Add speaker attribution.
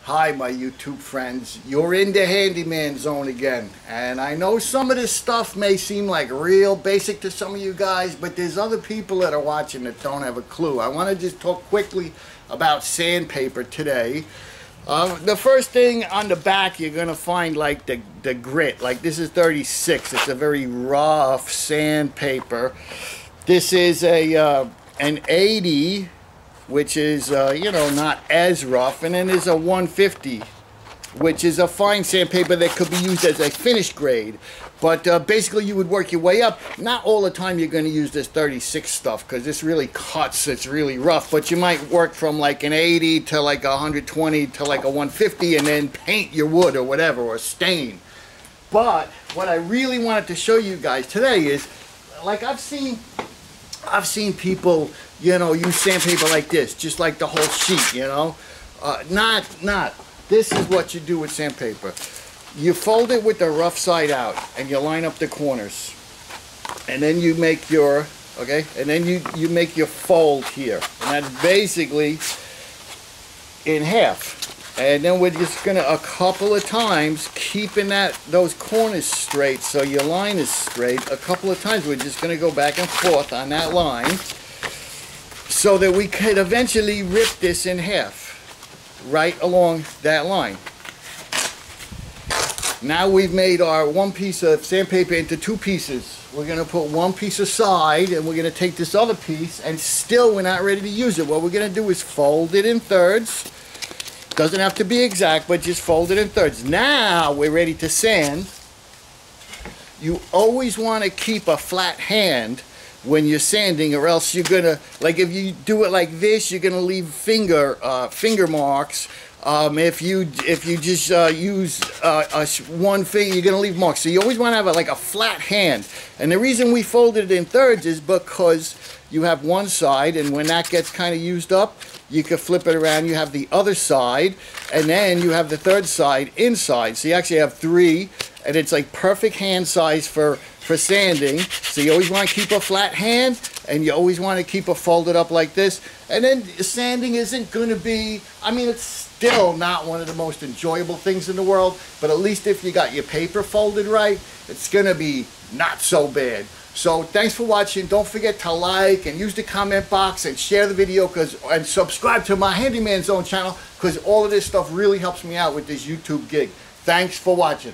Speaker 1: Hi my YouTube friends, you're in the handyman zone again, and I know some of this stuff may seem like real basic to some of you guys, but there's other people that are watching that don't have a clue. I want to just talk quickly about sandpaper today. The first thing on the back you're going to find like the grit, like this is 36, it's a very rough sandpaper. This is an 80, which is, you know, not as rough. And then there's a 150, which is a fine sandpaper that could be used as a finish grade. But basically you would work your way up. Not all the time you're going to use this 36 stuff, because this really cuts, it's really rough. But you might work from like an 80 to like a 120 to like a 150 and then paint your wood or whatever, or stain. But what I really wanted to show you guys today is, like I've seen people, you know, use sandpaper like this, just like the whole sheet, you know. Not. This is what you do with sandpaper. You fold it with the rough side out, and you line up the corners. And then you make your, okay, and then you make your fold here. And that's basically in half. And then we're just gonna, a couple of times, keeping those corners straight so your line is straight. A couple of times we're just gonna go back and forth on that line, so that we could eventually rip this in half, right along that line. Now we've made our one piece of sandpaper into two pieces. We're gonna put one piece aside, and we're gonna take this other piece, and still we're not ready to use it. What we're gonna do is fold it in thirds. Doesn't have to be exact, but just fold it in thirds. Now we're ready to sand. You always wanna keep a flat hand when you're sanding, or else you're gonna, like if you do it like this, you're gonna leave finger marks. If you just use one finger, you're gonna leave marks. So you always want to have like a flat hand. And the reason we folded it in thirds is because you have one side, and when that gets kind of used up, you can flip it around. You have the other side, and then you have the third side inside. So you actually have three, and it's like perfect hand size for sanding. So you always want to keep a flat hand, and you always want to keep it folded up like this. And then sanding isn't going to be, I mean, it's still not one of the most enjoyable things in the world, but at least if you got your paper folded right, it's going to be not so bad. So thanks for watching. Don't forget to like and use the comment box and share the video, and subscribe to my Handyman Zone channel, because all of this stuff really helps me out with this YouTube gig. Thanks for watching.